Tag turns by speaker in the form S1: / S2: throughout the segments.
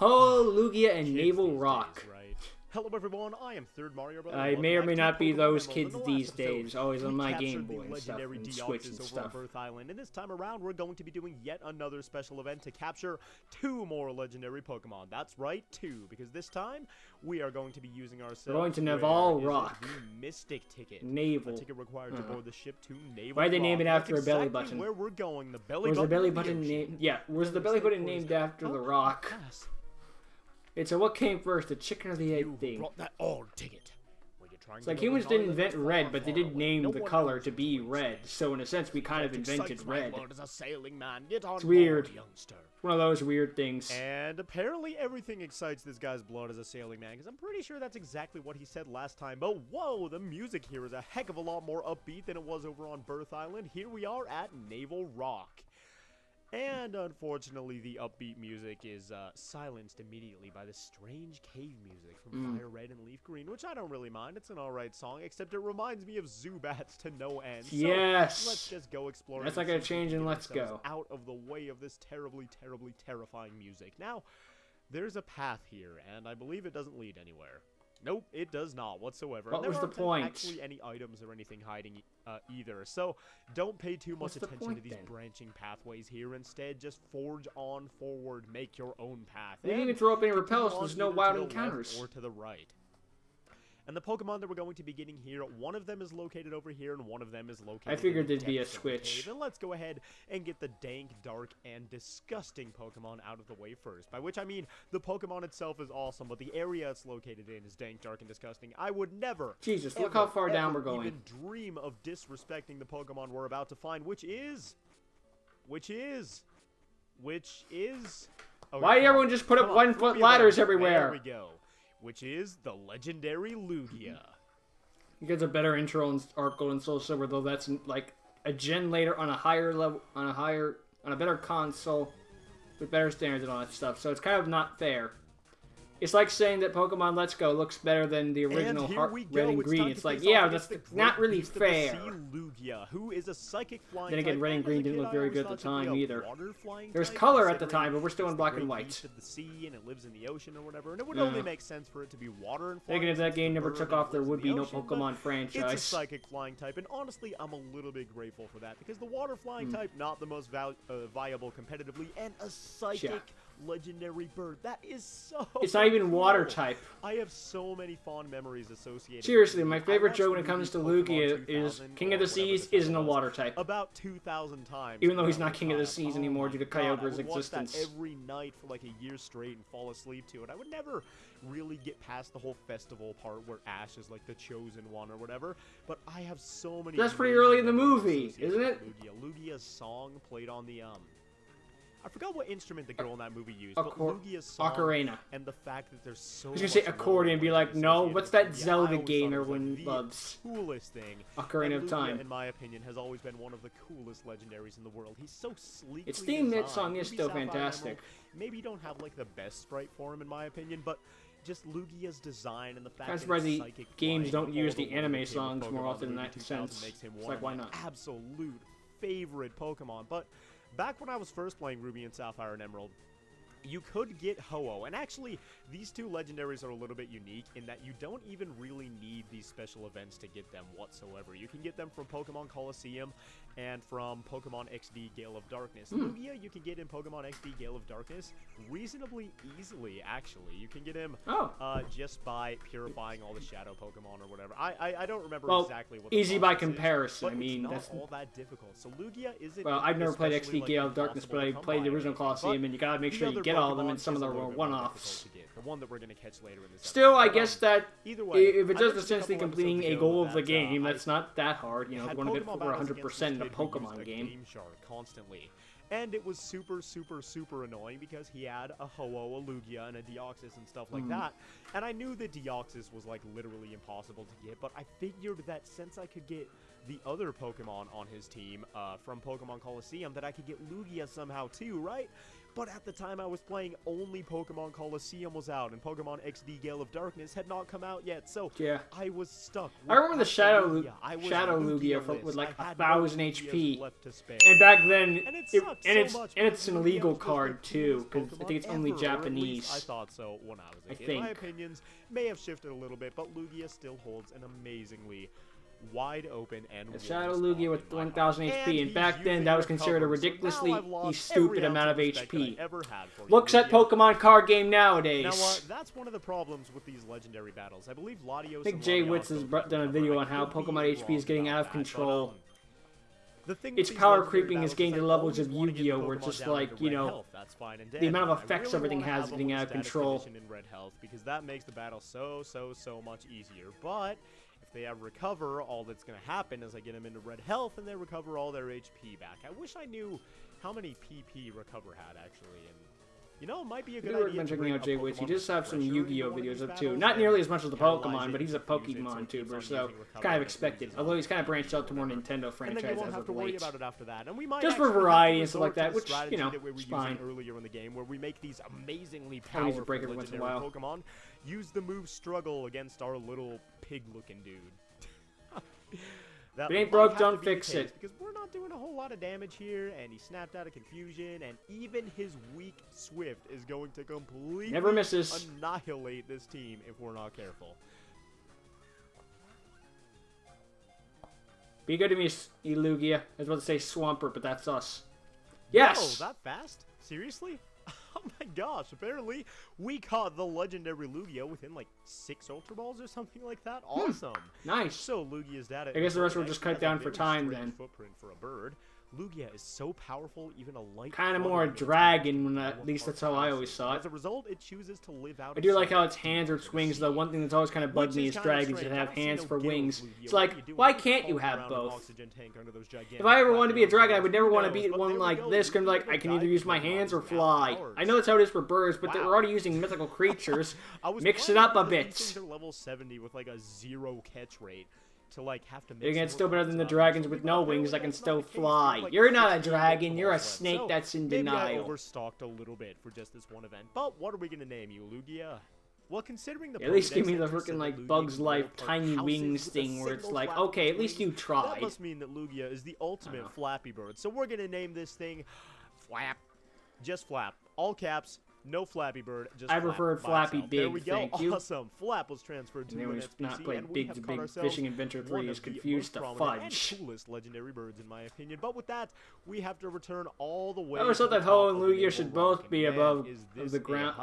S1: Ho, Lugia, and Navel Rock.
S2: Hello everyone, I am Third Mario Brother.
S1: I may or may not be those kids these days, always on my Game Boy and stuff, and Switch and stuff.
S2: Birth Island, and this time around we're going to be doing yet another special event to capture 2 more legendary Pokemon. That's right, 2, because this time we are going to be using ourselves.
S1: We're going to Navel Rock.
S2: The Mystic Ticket.
S1: Navel.
S2: A ticket required to board the ship to Navel.
S1: Why'd they name it after
S2: That's
S1: a belly
S2: exactly
S1: button?
S2: Where we're going, the belly
S1: was
S2: button.
S1: The belly button named? Yeah, was the belly button named after the rock? It's a what came first, the chicken or the egg thing.
S2: Brought that old ticket.
S1: It's like humans didn't invent red, but they did name the color to be red. So in a sense, we kind of invented red. It's weird. One of those weird things.
S2: And apparently everything excites this guy's blood as a sailing man, because I'm pretty sure that's exactly what he said last time. But whoa, the music here is a heck of a lot more upbeat than it was over on Birth Island. Here we are at Navel Rock. And unfortunately, the upbeat music is silenced immediately by the strange cave music from Fire Red and Leaf Green, which I don't really mind. It's an alright song, except it reminds me of Zubats to no end.
S1: Yes!
S2: So let's just go exploring.
S1: That's like a change in Let's Go.
S2: Out of the way of this terribly, terribly terrifying music. Now, there's a path here, and I believe it doesn't lead anywhere. Nope, it does not whatsoever.
S1: What was the point?
S2: Actually, any items or anything hiding either. So don't pay too much attention to these branching pathways here. Instead, just forge on forward, make your own path.
S1: They didn't even throw up any repels. There's no wild encounters.
S2: Or to the right. And the Pokemon that we're going to be getting here, one of them is located over here, and one of them is located.
S1: I figured
S2: there'd
S1: be a switch.
S2: And let's go ahead and get the dank, dark, and disgusting Pokemon out of the way first. By which I mean the Pokemon itself is awesome, but the area it's located in is dank, dark, and disgusting. I would never,
S1: Jesus, look how far down we're going.
S2: Even dream of disrespecting the Pokemon we're about to find, which is.
S1: Why did everyone just put up 1-foot ladders everywhere?
S2: There we go. Which is the legendary Lugia.
S1: You guys a better intro in Art Gold and Soul Silver, though that's like a gen later on a higher level, on a better console with better standards and all that stuff. So it's kind of not fair. It's like saying that Pokemon Let's Go looks better than the original Red and Green. It's like, yeah, that's not really fair.
S2: Lugia, who is a psychic flying
S1: then again, Red and Green didn't look very good at the time either. There's
S2: type,
S1: color at the time, but we're still in black and white.
S2: Of the sea, and it lives in the ocean or whatever, and it would only make sense for it to be water and flying.
S1: Thinking if that game never took off, there would be no Pokemon
S2: It's
S1: franchise.
S2: a psychic flying type, and honestly, I'm a little bit grateful for that, because the water flying type, not the most viable competitively, and a psychic legendary bird. That is so
S1: It's not even
S2: cool.
S1: water type.
S2: I have so many fond memories associated
S1: Seriously,
S2: with
S1: my favorite joke when it comes to Lugia is King of the Seas isn't a water type.
S2: About 2,000 times.
S1: Even though he's not King of the Seas anymore due to Kyogre's
S2: existence.
S1: existence.
S2: I would watch that every night for like a year straight and fall asleep to it. I would never really get past the whole festival part where Ash is like the chosen one or whatever. But I have so many.
S1: That's pretty early in the movie, isn't it?
S2: Lugia's song played on the I forgot what instrument the girl in that movie used,
S1: but
S2: Lugia's song
S1: ocarina.
S2: And the fact that there's so
S1: I was gonna say accordion and be like, no, what's that Zelda game everyone loves?
S2: Coolest thing.
S1: Ocarina of Time.
S2: In my opinion, has always been one of the coolest legendaries in the world. He's so sleek.
S1: Its theme song is still fantastic.
S2: Maybe you don't have like the best sprite for him in my opinion, but just Lugia's design and the fact
S1: that
S2: the
S1: games don't use the anime songs more often in that sense. It's like, why not?
S2: Absolute favorite Pokemon, but back when I was first playing Ruby and Sapphire and Emerald, you could get Ho-Oh, and actually, these two legendaries are a little bit unique in that you don't even really need these special events to get them whatsoever. You can get them from Pokemon Coliseum and from Pokemon XD Gale of Darkness. Lugia, you can get in Pokemon XD Gale of Darkness reasonably easily, actually. You can get him just by purifying all the Shadow Pokemon or whatever. I don't remember exactly what
S1: easy by comparison.
S2: Is,
S1: I mean,
S2: it's not
S1: that's
S2: all that difficult. So Lugia isn't.
S1: Well, I've never played XD Gale of Darkness, but I played the original Coliseum, and you gotta make sure you get all of them, and some of them were one-offs.
S2: The one that we're gonna catch later in this
S1: Still, I guess that
S2: either way,
S1: if it does essentially completing a goal of the game, that's not that hard. You know, going a bit over 100% in a Pokemon game.
S2: Constantly. And it was super, super, super annoying because he had a Ho-Oh, a Lugia, and a Deoxys and stuff like that. And I knew that Deoxys was like literally impossible to get, but I figured that since I could get the other Pokemon on his team from Pokemon Coliseum, that I could get Lugia somehow too, right? but at the time I was playing, only Pokemon Colosseum was out, and Pokemon XD Gale of Darkness had not come out yet, so
S1: Yeah.
S2: I was stuck.
S1: I remember the Shadow Lugia with like 1,000 HP, and back then it's an illegal card too, because I think it's only Japanese.
S2: I thought so when I was a kid.
S1: think.
S2: My opinions may have shifted a little bit, but Lugia still holds an amazingly wide open and
S1: A Shadow Lugia with 1,000 HP, and back then that was considered a ridiculously stupid amount of HP. Looks at Pokemon card game nowadays.
S2: Now, that's one of the problems with these legendary battles. I believe Latios.
S1: I think Jay Witz has done a video on how Pokemon HP is getting out of control. Its power creeping is getting to the levels of Yu-Gi-Oh, where it's just like, you know, the amount of effects everything has is getting out of control.
S2: Because that makes the battle so much easier. But if they ever recover, all that's going to happen is I get them into red health and they recover all their HP back. I wish I knew how many PP Recover had, actually, and you know, it might be a good idea to bring
S1: out Jay Witz. He does have some Yu-Gi-Oh videos up too. Not nearly as much as the Pokemon, but he's a Pokemon tuber, so it's kind of expected. Although he's kind of branched out to more Nintendo franchise as of late. Just for variety and stuff like that, which, you know, is fine.
S2: Earlier in the game, where we make these amazingly powerful legendary Pokemon use the move Struggle against our little pig-looking dude.
S1: If it ain't broke, don't fix it.
S2: Because we're not doing a whole lot of damage here, and he snapped out of confusion, and even his weak Swift is going to completely
S1: never misses.
S2: Annihilate this team if we're not careful.
S1: Be good to me, Lugia. I was about to say Swampert, but that's us. Yes!
S2: Whoa, that fast? Seriously? Oh my gosh, apparently we caught the legendary Lugia within like 6 Ultra Balls or something like that. Awesome.
S1: Nice.
S2: So Lugia's data.
S1: I guess the rest will just cut down for time then.
S2: Footprint for a bird. Lugia is so powerful, even a light.
S1: Kind of more a dragon, when at least that's how I always saw it.
S2: As a result, it chooses to live out.
S1: I do like how its hands or its wings, though. One thing that's always kind of bugged me is dragons that have hands for wings. It's like, why can't you have both? If I ever wanted to be a dragon, I would never want to be one like this, because like, I can either use my hands or fly. I know that's how it is for birds, but they're already using mythical creatures. Mix it up a bit.
S2: Level 70 with like a 0 catch rate. To like have to
S1: again, it's still better than the dragons with no wings that can still fly. You're not a dragon, you're a snake that's in denial.
S2: Maybe I overstocked a little bit for just this one event, but what are we gonna name you, Lugia? Well, considering the
S1: at least give me the freaking like Bug's Life tiny wings thing where it's like, okay, at least you tried.
S2: That must mean that Lugia is the ultimate Flappy Bird. So we're gonna name this thing Flap. Just Flap. All caps. No Flappy Bird, just
S1: I preferred Flappy Big,
S2: there we go.
S1: Thank you.
S2: Awesome. Flap was transferred to an SPC,
S1: not played Big Fishing Adventure 3 is confused to fudge.
S2: And coolest legendary birds in my opinion. But with that, we have to return all the way.
S1: I always thought that Ho and Lugia should both be above the ground,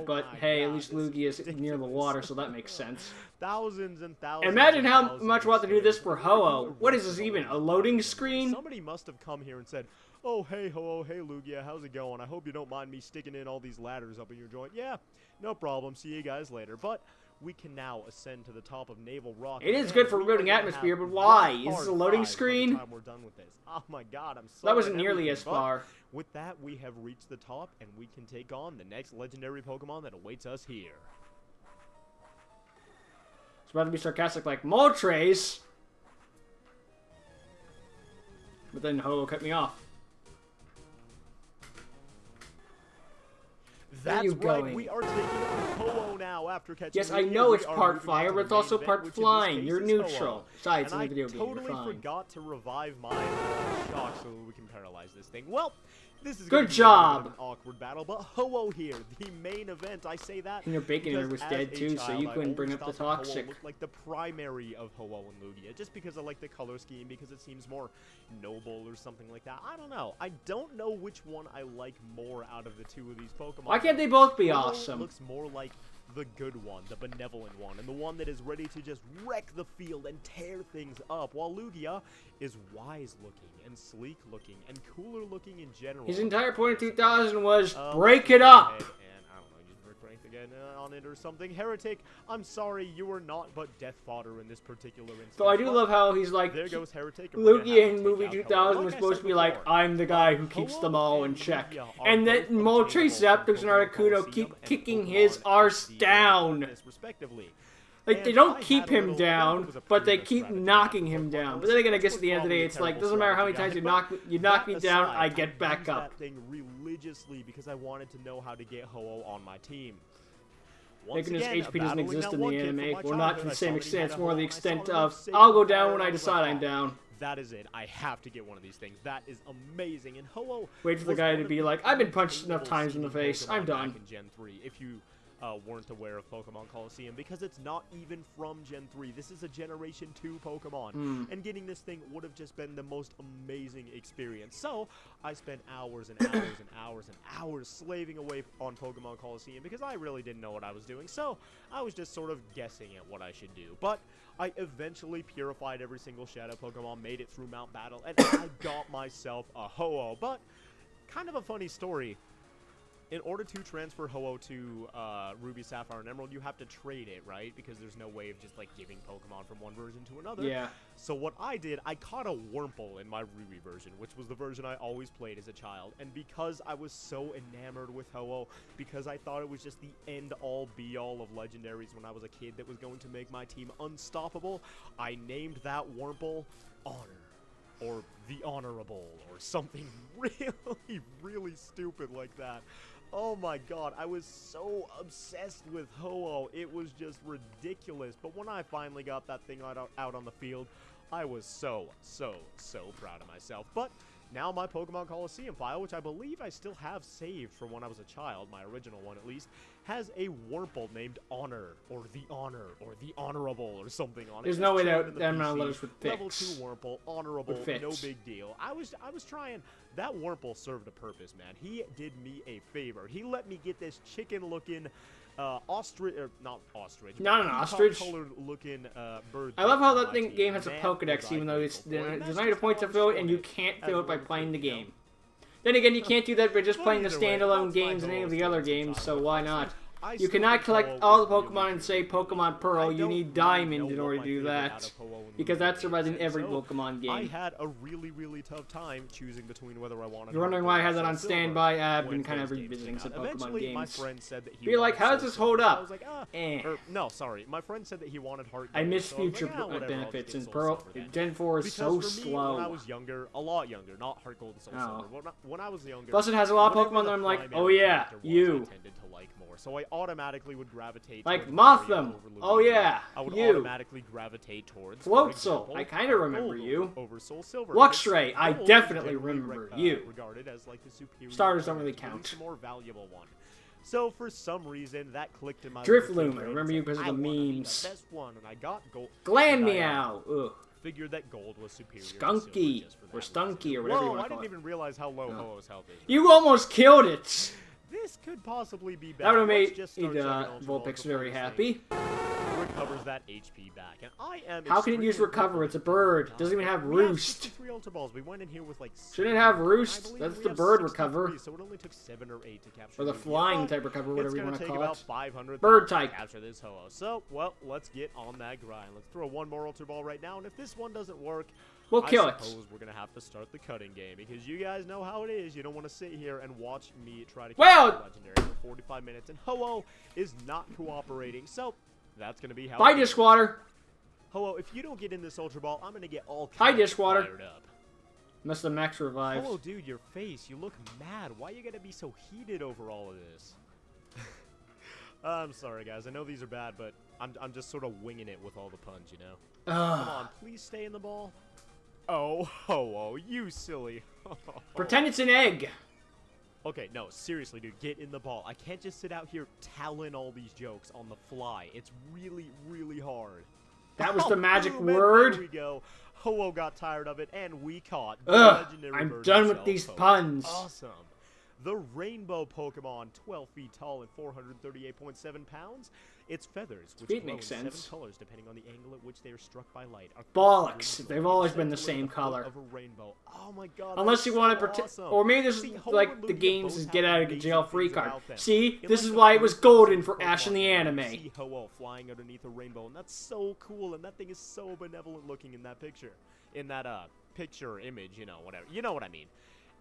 S1: but hey, at least Lugia is near the water, so that makes sense.
S2: Thousands and thousands.
S1: Imagine how much we'll have to do this for Ho-Oh. What is this even, a loading screen?
S2: Somebody must have come here and said, oh, hey, Ho-Oh, hey, Lugia, how's it going? I hope you don't mind me sticking in all these ladders up in your joint. Yeah, no problem. See you guys later. But we can now ascend to the top of Navel Rock.
S1: It is good for rebuilding atmosphere, but why? Is this a loading screen?
S2: We're done with this. Oh my god, I'm so
S1: that wasn't nearly as far.
S2: With that, we have reached the top, and we can take on the next legendary Pokemon that awaits us here.
S1: It's about to be sarcastic like, Moltres! But then Ho-Oh cut me off.
S2: That's right, we are taking on Ho-Oh now after catching.
S1: Yes, I know it's part fire, but it's also part flying. You're neutral. Besides, in the video game,
S2: you're fine. I totally forgot to revive my shock so we can paralyze this thing. Well, this is
S1: good job.
S2: An awkward battle, but Ho-Oh here, the main event. I say that.
S1: And your Baconator was dead too, so you couldn't bring up the toxic.
S2: Looked like the primary of Ho-Oh and Lugia, just because I like the color scheme, because it seems more noble or something like that. I don't know. I don't know which one I like more out of the two of these Pokemon.
S1: Why can't they both be awesome?
S2: Looks more like the good one, the benevolent one, and the one that is ready to just wreck the field and tear things up, while Lugia is wise looking and sleek looking and cooler looking in general.
S1: His entire point of 2000 was break it up.
S2: Again on it or something. Heretic, I'm sorry, you are not but death fodder in this particular instance.
S1: So I do love how he's like,
S2: there goes Heretic.
S1: Lugia in movie 2000 was supposed to be like, I'm the guy who keeps them all in check. And then Moltres, Zapdos, and Articuno keep kicking his arse down.
S2: Respectively.
S1: Like, they don't keep him down, but they keep knocking him down. But then again, I guess at the end of the day, it's like, doesn't matter how many times you knock me down, I get back up.
S2: That thing religiously because I wanted to know how to get Ho-Oh on my team. Once
S1: Thinking his
S2: again,
S1: HP doesn't
S2: battling
S1: exist
S2: that
S1: in the
S2: one kid from
S1: anime.
S2: my
S1: Well, not to
S2: childhood,
S1: the
S2: I
S1: same
S2: saw that he
S1: extent.
S2: had
S1: It's
S2: a
S1: more the
S2: Ho-Oh, and I saw
S1: extent
S2: him
S1: of,
S2: save
S1: I'll go
S2: the
S1: down
S2: fire,
S1: when I
S2: and was
S1: decide
S2: like,
S1: I'm
S2: "Oh,
S1: down.
S2: that is it. I have to get one of these things. That is amazing." And Ho-Oh
S1: Wait for the
S2: was
S1: guy
S2: one
S1: to
S2: of
S1: be
S2: the
S1: like, I've been punched enough
S2: unattainable
S1: times in the
S2: seeding
S1: face.
S2: Pokemon
S1: I'm done.
S2: back in Gen 3. If you weren't aware of Pokemon Coliseum, because it's not even from Gen 3. This is a Generation 2 Pokemon, and getting this thing would have just been the most amazing experience. So, I spent hours and hours and hours and hours slaving away on Pokemon Coliseum because I really didn't know what I was doing. So, I was just sort of guessing at what I should do. But I eventually purified every single Shadow Pokemon, made it through Mount Battle, and I got myself a Ho-Oh. But, kind of a funny story. In order to transfer Ho-Oh to Ruby, Sapphire, and Emerald, you have to trade it, right? Because there's no way of just, like, giving Pokemon from one version to another.
S1: Yeah.
S2: So what I did, I caught a Wurmple in my Ruby version, which was the version I always played as a child. And because I was so enamored with Ho-Oh, because I thought it was just the end-all, be-all of legendaries when I was a kid that was going to make my team unstoppable, I named that Wurmple Honor. Or the Honorable, or something really, really stupid like that. Oh my god, I was so obsessed with Ho-Oh, it was just ridiculous. But when I finally got that thing out on the field, I was so proud of myself. But now my Pokemon Coliseum file, which I believe I still have saved from when I was a child, my original one at least, has a Wurmple named Honor, or the Honor, or the Honorable, or something on it.
S1: There's no way that
S2: PC,
S1: letters would fix.
S2: Level 2 Wurmple, Honorable,
S1: Would
S2: no
S1: fix.
S2: big deal. I was trying. That Wurmple served a purpose, man. He did me a favor. He let me get this chicken-looking ostrich, or not ostrich,
S1: Not an ostrich.
S2: colored-looking bird.
S1: I love how
S2: on
S1: that
S2: my team.
S1: game has a
S2: Man,
S1: Pokedex,
S2: was I
S1: even though it's
S2: grateful for it. And
S1: there's
S2: that's
S1: not a
S2: just
S1: point
S2: how
S1: to
S2: I'm
S1: fill it,
S2: showing
S1: and you
S2: it
S1: can't
S2: as
S1: fill it by
S2: level
S1: playing the
S2: 2, you know?
S1: game. Then again, you can't do that by just
S2: But
S1: playing the
S2: either way,
S1: standalone
S2: that's my
S1: games and any of the
S2: Ho-Oh
S1: other
S2: story
S1: games,
S2: time.
S1: so why not?
S2: I
S1: You
S2: still
S1: cannot
S2: think
S1: collect
S2: Ho-Oh
S1: all the
S2: was really
S1: Pokemon and say
S2: good.
S1: Pokemon Pearl.
S2: I
S1: You
S2: don't
S1: need
S2: really
S1: Diamond
S2: know
S1: in
S2: what
S1: order
S2: my
S1: to do
S2: favorite out
S1: that.
S2: of Ho-Oh and
S1: Because
S2: Lugia
S1: that's
S2: is,
S1: surviving
S2: and
S1: every
S2: so
S1: Pokemon
S2: I
S1: game.
S2: had a really, really tough time choosing between whether I wanted.
S1: You're wondering why I had that on
S2: Soul Silver
S1: standby. I've
S2: when
S1: been kind of
S2: those games
S1: revisiting
S2: came
S1: some
S2: out.
S1: Pokemon
S2: Eventually, my
S1: games.
S2: friend said that he
S1: Be like,
S2: wanted
S1: how does
S2: Soul
S1: this hold
S2: Silver, so
S1: up?
S2: I was like,
S1: Eh.
S2: no, sorry. My friend said that he wanted Heart
S1: I
S2: Gold,
S1: miss
S2: so I was
S1: future
S2: like, whatever, I'll just
S1: benefits,
S2: get
S1: and
S2: Soul
S1: Pearl
S2: Silver then.
S1: Gen 4 is
S2: Because
S1: so
S2: for me, when I
S1: slow.
S2: was younger, a lot younger, not Heart Gold and Soul
S1: Oh.
S2: Silver. When I was younger,
S1: Plus, it has a lot of
S2: whatever
S1: Pokemon
S2: the
S1: that I'm like,
S2: primary
S1: oh yeah,
S2: character was,
S1: you.
S2: I tended to like more, so I automatically would gravitate
S1: Like
S2: towards Mario
S1: Mothim.
S2: over
S1: Oh
S2: Luigi.
S1: yeah,
S2: I would
S1: you.
S2: automatically gravitate towards
S1: Floatzel.
S2: for example,
S1: I kinda
S2: Heart
S1: remember
S2: Gold
S1: you.
S2: over Soul Silver.
S1: Luxray. I
S2: Gold is
S1: definitely
S2: generally
S1: remember you.
S2: regarded as like the superior
S1: Starters don't
S2: one,
S1: really
S2: at least
S1: count.
S2: the more valuable one. So for some reason that clicked in my
S1: Drifloon,
S2: little kid
S1: I
S2: brain
S1: remember
S2: and
S1: you
S2: said,
S1: because of
S2: I
S1: the
S2: wanna be
S1: memes.
S2: The best one, and I got Gold.
S1: Gland
S2: and I,
S1: Meow. Ugh.
S2: Figured that Gold was superior. to Silver
S1: Skunky.
S2: just for
S1: Or
S2: that
S1: Stunky,
S2: reason.
S1: or whatever you
S2: Whoa,
S1: want
S2: I
S1: to call
S2: didn't
S1: it.
S2: even realize how low
S1: No.
S2: Ho-Oh's health is.
S1: You almost killed it!
S2: This could possibly be bad.
S1: That would have
S2: Let's
S1: made
S2: just start chugging Ultra Balls
S1: Vulpix
S2: before
S1: very
S2: this thing
S1: happy.
S2: recovers that HP back, and I am.
S1: How can it use
S2: extremely
S1: recover? It's a bird. It doesn't even have
S2: We have
S1: roost.
S2: 63 Ultra Balls. We went in here with like.
S1: Shouldn't it have
S2: 7,
S1: roost?
S2: I believe
S1: That's
S2: we
S1: the
S2: have
S1: bird
S2: 63,
S1: recover.
S2: So it only took 7 or 8 to capture.
S1: Or the
S2: Lugia,
S1: flying
S2: but
S1: type recover, whatever you want
S2: It's
S1: to
S2: gonna
S1: call
S2: take
S1: it.
S2: about 500
S1: Bird
S2: to
S1: type.
S2: capture this Ho-Oh. So, well, let's get on that grind. Let's throw one more Ultra Ball right now, and if this one doesn't work,
S1: We'll kill
S2: I
S1: it.
S2: suppose we're gonna have to start the cutting game because you guys know how it is. You don't want to sit here and watch me try to
S1: Well-
S2: capture legendary for 45 minutes, and Ho-Oh is not cooperating. So that's gonna be how.
S1: Bye,
S2: it goes.
S1: Dishwater.
S2: Ho-Oh, if you don't get in this Ultra Ball, I'm gonna get all
S1: Hi,
S2: kinds of
S1: Dishwater.
S2: fired up.
S1: Must the max revive.
S2: Ho-Oh, dude, your face. You look mad. Why you gotta be so heated over all of this? I'm sorry, guys. I know these are bad, but I'm just sort of winging it with all the puns, you know. Come on, please stay in the ball. Oh, Ho-Oh, you silly.
S1: Pretend it's an egg.
S2: Okay, no, seriously, dude, get in the ball. I can't just sit out here telling all these jokes on the fly. It's really, really hard.
S1: That was the magic
S2: boom, and
S1: word.
S2: There we go. Ho-Oh got tired of it, and we caught the
S1: Ugh,
S2: legendary
S1: I'm
S2: version
S1: done
S2: of
S1: with these
S2: Ho-Oh.
S1: puns.
S2: Awesome. The rainbow Pokemon, 12 feet tall and 438.7 pounds. Its feathers, which
S1: Feet
S2: glow
S1: makes
S2: in 7
S1: sense.
S2: colors depending on the angle at which they are struck by light. Are
S1: Bollocks.
S2: colored
S1: They've
S2: rainbow,
S1: always been the
S2: resembling
S1: same
S2: float
S1: color.
S2: Of a rainbow. Oh my god.
S1: Unless
S2: that's
S1: you
S2: so
S1: want to pretend,
S2: awesome.
S1: or maybe this
S2: See,
S1: is
S2: Ho
S1: like
S2: and
S1: the
S2: Lugia
S1: games
S2: both
S1: is
S2: have
S1: get out of
S2: amazing
S1: jail free
S2: things
S1: card.
S2: about them.
S1: See,
S2: In
S1: this
S2: like
S1: is
S2: the
S1: why it was
S2: first
S1: golden
S2: episode
S1: for
S2: of
S1: Ash in the
S2: Pokemon, you
S1: anime.
S2: see Ho-Oh flying underneath a rainbow, and that's so cool, and that thing is so benevolent looking in that picture. In that picture image, you know, whatever. You know what I mean.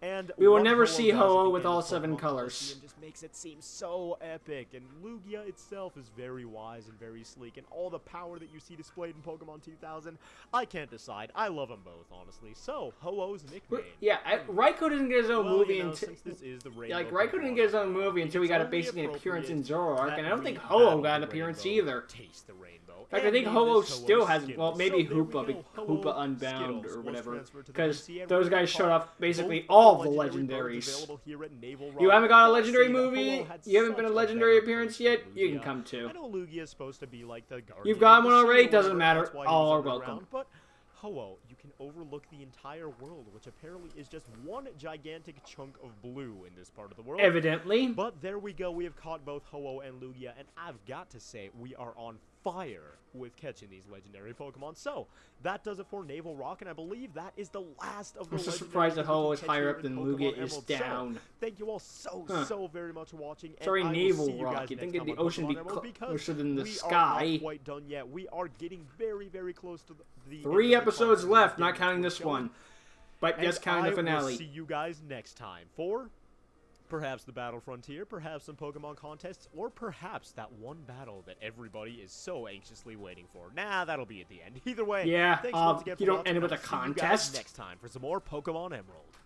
S2: And
S1: We will
S2: what
S1: never
S2: Ho-Oh
S1: see
S2: does
S1: Ho-Oh
S2: at the
S1: with
S2: end
S1: all
S2: of
S1: 7
S2: Pokemon
S1: colors.
S2: Coliseum just makes it seem so epic, and Lugia itself is very wise and very sleek, and all the power that you see displayed in Pokemon 2000, I can't decide. I love them both, honestly. So, Ho-Oh's nickname.
S1: Yeah, Raikou didn't get his own
S2: Well,
S1: movie
S2: you know,
S1: until...
S2: since this is the
S1: Like,
S2: Rainbow
S1: Raikou didn't get his own movie until we got
S2: only
S1: basically an appearance in
S2: appropriate
S1: Zoroark,
S2: that
S1: and I don't
S2: we
S1: think Ho-Oh
S2: battle
S1: got an
S2: the
S1: appearance
S2: rainbow,
S1: either.
S2: Taste the rainbow.
S1: In fact, I think
S2: And
S1: Ho-Oh
S2: name this
S1: still has,
S2: Skittles.
S1: well, maybe
S2: So there we
S1: Hoopa,
S2: go.
S1: Hoopa
S2: Ho-Oh
S1: Unbound
S2: Skittles
S1: or
S2: was
S1: whatever,
S2: transferred to the
S1: because
S2: DC, and
S1: those
S2: we
S1: guys
S2: caught
S1: showed off basically
S2: both
S1: all the
S2: legendary birds
S1: legendaries.
S2: available here at Navel
S1: You
S2: Rock.
S1: haven't got a
S2: Gotta
S1: legendary
S2: say that
S1: movie?
S2: Ho-Oh had
S1: You haven't been a
S2: such
S1: legendary
S2: better
S1: appearance
S2: approach
S1: yet?
S2: than
S1: You can
S2: Lugia.
S1: come too.
S2: I know Lugia is supposed to be like the guardian.
S1: You've got
S2: of
S1: one
S2: the
S1: already,
S2: sea or
S1: doesn't
S2: whatever,
S1: matter.
S2: that's why he
S1: All
S2: was
S1: are
S2: underground,
S1: welcome.
S2: But Ho-Oh, you can overlook the entire world, which apparently is just one gigantic chunk of blue in this part of the world.
S1: Evidently.
S2: But there we go, we have caught both Ho-Oh and Lugia, and I've got to say, we are on fire with catching these legendary Pokemon. So, that does it for Navel Rock, and I believe that is the last of the
S1: I'm so
S2: legendaries
S1: surprised that
S2: we can
S1: Ho-Oh is
S2: catch
S1: higher
S2: here
S1: up
S2: in
S1: than
S2: Pokemon
S1: Lugia is
S2: Emerald.
S1: down.
S2: So, thank you all so very much for watching. And
S1: Sorry,
S2: I will
S1: Navel
S2: see you
S1: Rock.
S2: guys
S1: You'd
S2: next
S1: think
S2: time
S1: the
S2: on
S1: ocean would
S2: Pokemon
S1: be
S2: Emerald, because
S1: closer than the
S2: we are
S1: sky.
S2: not quite done yet. We are getting very close to the
S1: 3
S2: end of the
S1: episodes
S2: content
S1: left,
S2: we're
S1: not
S2: getting
S1: counting
S2: towards
S1: this
S2: showing.
S1: one. But just counting the
S2: I will
S1: finale.
S2: see you guys next time for perhaps the Battle Frontier, perhaps some Pokemon contests, or perhaps that one battle that everybody is so anxiously waiting for. Nah, that'll be at the end. Either way,
S1: Yeah,
S2: thanks once again for
S1: you don't
S2: watching,
S1: end it with
S2: and
S1: a
S2: I'll see you guys
S1: contest.
S2: next time for some more Pokemon Emerald.